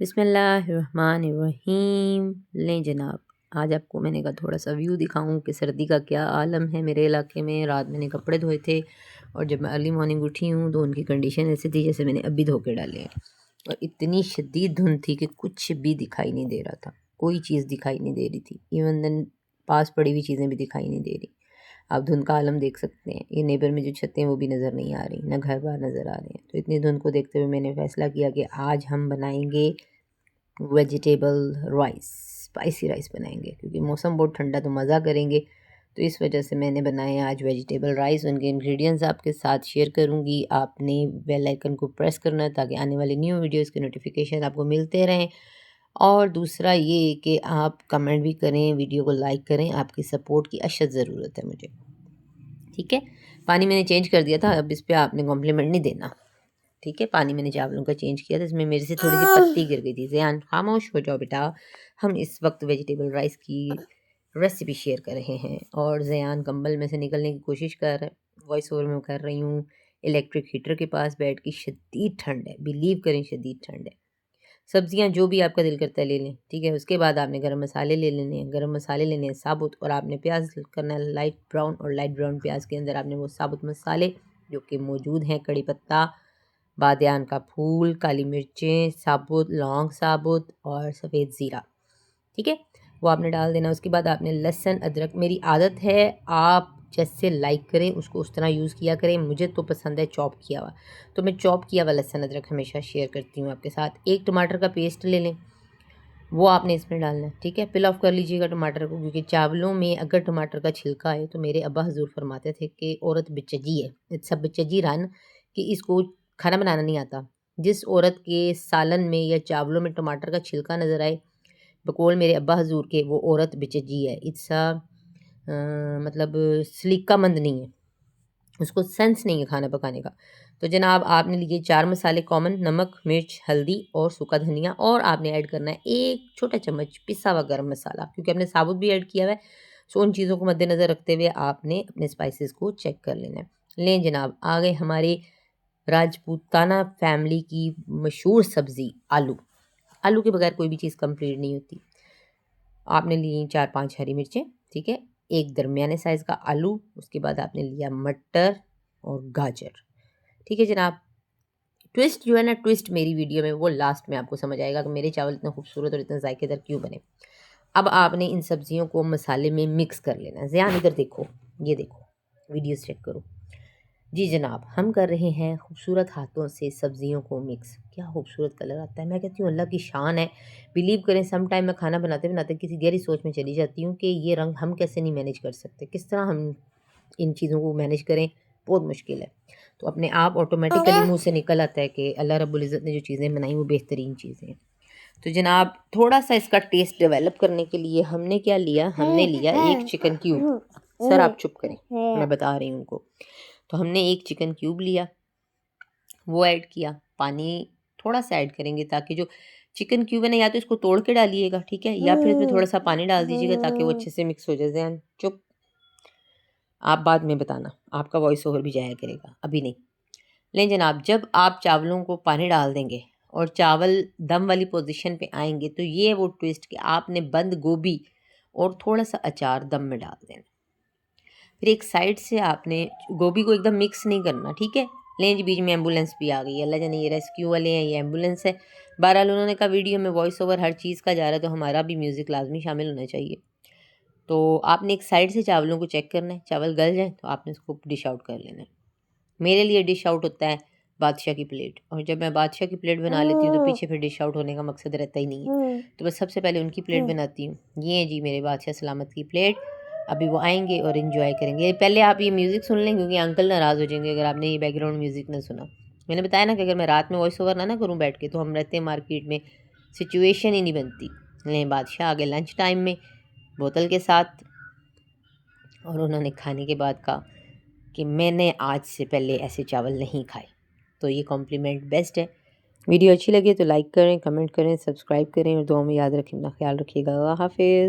बिस्मिल्लाहिर्रहमानिर्रहीम। लें जनाब, आज आपको मैंने कहा थोड़ा सा व्यू दिखाऊं कि सर्दी का क्या आलम है मेरे इलाके में। रात मैंने कपड़े धोए थे और जब मैं अर्ली मॉर्निंग उठी हूँ तो उनकी कंडीशन ऐसी थी जैसे मैंने अभी धो के डाले हैं। और इतनी शदीद धुंध थी कि कुछ भी दिखाई नहीं दे रहा था, कोई चीज़ दिखाई नहीं दे रही थी। इवन देन पास पड़ी हुई चीज़ें भी दिखाई नहीं दे रही। आप धुंध का आलम देख सकते हैं। ये नेबर में जो छतें हैं वो भी नज़र नहीं आ रही, ना घर बार नज़र आ रहे हैं। तो इतनी धुंध को देखते हुए मैंने फ़ैसला किया कि आज हम बनाएंगे वेजिटेबल राइस, स्पाइसी राइस बनाएंगे क्योंकि मौसम बहुत ठंडा, तो मज़ा करेंगे। तो इस वजह से मैंने बनाए आज वेजिटेबल राइस। उनके इंग्रेडिएंट्स आपके साथ शेयर करूंगी। आपने बेल आइकन को प्रेस करना है ताकि आने वाली न्यू वीडियोस के नोटिफिकेशन आपको मिलते रहें। और दूसरा ये कि आप कमेंट भी करें, वीडियो को लाइक करें। आपकी सपोर्ट की अशद ज़रूरत है मुझे, ठीक है। पानी मैंने चेंज कर दिया था, अब इस पर आपने कॉम्प्लीमेंट नहीं देना, ठीक है। पानी मैंने चावलों का चेंज किया था, इसमें मेरे से थोड़ी सी पत्ती गिर गई थी। ज़यान खामोश हो जाओ बेटा। हम इस वक्त वेजिटेबल राइस की रेसिपी शेयर कर रहे हैं और ज़यान कंबल में से निकलने की कोशिश कर रहा है। वॉइस ओवर में कर रही हूँ इलेक्ट्रिक हीटर के पास बैठ के। शदीद ठंड है, बिलीव करें शदीद ठंड है। सब्जियां जो भी आपका दिल करता है ले लें, ठीक है। उसके बाद आपने गरम मसाले ले लेने हैं, गरम मसाले लेने हैं साबुत। और आपने प्याज करना है लाइट ब्राउन, और लाइट ब्राउन प्याज के अंदर आपने वो साबुत मसाले जो कि मौजूद हैं, कड़ी पत्ता, बादियान का फूल, काली मिर्चें साबुत, लौंग साबुत और सफ़ेद ज़ीरा, ठीक है, वो आपने डाल देना। उसके बाद आपने लहसुन अदरक, मेरी आदत है आप जैसे लाइक करें उसको उस तरह यूज़ किया करें। मुझे तो पसंद है चॉप किया हुआ, तो मैं चॉप किया हुआ लहसुन अदरक हमेशा शेयर करती हूँ आपके साथ। एक टमाटर का पेस्ट ले लें, वो आपने इसमें डालना है, ठीक है। पिल ऑफ कर लीजिएगा टमाटर को, क्योंकि चावलों में अगर टमाटर का छिलका है तो मेरे अब्बा हजूर फरमाते थे कि औरत बिचजी है, इट्स अ बिचजी रन, कि इसको खाना बनाना नहीं आता। जिस औरत के सालन में या चावलों में टमाटर का छिलका नज़र आए, बकौल मेरे अब्बा हजूर के, वो औरत बिचजी है। इट्स अ मतलब सलीकामंद नहीं है, उसको सेंस नहीं है खाना पकाने का। तो जनाब आपने लिए 4 मसाले कॉमन, नमक, मिर्च, हल्दी और सूखा धनिया। और आपने ऐड करना है 1 छोटा चम्मच पिसा हुआ गरम मसाला, क्योंकि हमने साबुत भी ऐड किया हुआ है। सो उन चीज़ों को मद्देनज़र रखते हुए आपने अपने स्पाइसेस को चेक कर लेना है। लें जनाब, आ गए हमारे राजपूताना फैमिली की मशहूर सब्ज़ी आलू। आलू के बगैर कोई भी चीज़ कंप्लीट नहीं होती। आपने ली 4-5 हरी मिर्चें, ठीक है, एक दरमियाने साइज़ का आलू। उसके बाद आपने लिया मटर और गाजर, ठीक है जनाब। ट्विस्ट जो है ना, ट्विस्ट मेरी वीडियो में वो लास्ट में आपको समझ आएगा कि मेरे चावल इतने खूबसूरत और इतने जायकेदार क्यों बने। अब आपने इन सब्जियों को मसाले में मिक्स कर लेना है। ज़यान इधर देखो, ये देखो, वीडियो चेक करो। जी जनाब, हम कर रहे हैं खूबसूरत हाथों से सब्जियों को मिक्स। क्या खूबसूरत कलर आता है, मैं कहती हूँ अल्लाह की शान है। बिलीव करें, सम टाइम मैं खाना बनाते बनाते किसी गहरी सोच में चली जाती हूँ कि ये रंग हम कैसे नहीं मैनेज कर सकते, किस तरह हम इन चीज़ों को मैनेज करें, बहुत मुश्किल है। तो अपने आप ऑटोमेटिकली मुंह से निकल आता है कि अल्लाह रब्बुल इज़्ज़त ने जो चीज़ें बनाई वो बेहतरीन चीज़ें हैं। तो जनाब थोड़ा सा इसका टेस्ट डेवलप करने के लिए हमने क्या लिया, हमने लिया 1 चिकन क्यूब। सर आप चुप करें, मैं बता रही हूँ उनको। तो हमने 1 चिकन क्यूब लिया, वो ऐड किया। पानी थोड़ा सा ऐड करेंगे ताकि जो चिकन क्यूब है ना, या तो इसको तोड़ के डालिएगा, ठीक है, या फिर इसमें थोड़ा सा पानी डाल दीजिएगा ताकि वो अच्छे से मिक्स हो जाए। ज़यान चुप, आप बाद में बताना, आपका वॉइस ओवर भी जाया करेगा, अभी नहीं। लें जनाब, जब आप चावलों को पानी डाल देंगे और चावल दम वाली पोजीशन पे आएंगे तो ये वो ट्विस्ट कि आपने बंद गोभी और थोड़ा सा अचार दम में डाल देना। फिर एक साइड से आपने गोभी को एकदम मिक्स नहीं करना, ठीक है। लें जी, बीच में एम्बुलेंस भी आ गई, अल्लाह जाने ये रेस्क्यू वाले हैं, ये एम्बुलेंस है। बहरहाल उन्होंने कहा वीडियो में वॉइस ओवर हर चीज़ का जा रहा है तो हमारा भी म्यूज़िक लाजमी शामिल होना चाहिए। तो आपने एक साइड से चावलों को चेक करना है, चावल गल जाए तो आपने इसको डिश आउट कर लेना है। मेरे लिए डिश आउट होता है बादशाह की प्लेट, और जब मैं बादशाह की प्लेट बना लेती हूँ तो पीछे फिर डिश आउट होने का मकसद रहता ही नहीं है। तो बस सबसे पहले उनकी प्लेट बनाती हूँ। ये जी मेरे बादशाह सलामत की प्लेट। अभी वो आएंगे और इन्जॉय करेंगे। पहले आप ये म्यूज़िक सुन लें क्योंकि अंकल नाराज़ हो जाएंगे अगर आपने ये बैकग्राउंड म्यूज़िक ना सुना। मैंने बताया ना कि अगर मैं रात में वॉइस ओवर ना करूँ बैठ के तो हम रहते हैं मार्केट में, सिचुएशन ही नहीं बनती। लें बादशाह आ गए लंच टाइम में बोतल के साथ, और उन्होंने खाने के बाद कहा कि मैंने आज से पहले ऐसे चावल नहीं खाए। तो ये कॉम्प्लीमेंट बेस्ट है। वीडियो अच्छी लगे तो लाइक करें, कमेंट करें, सब्सक्राइब करें और दुआ में याद रखें, अपना ख्याल रखिएगा। अल्लाह हाफिज़।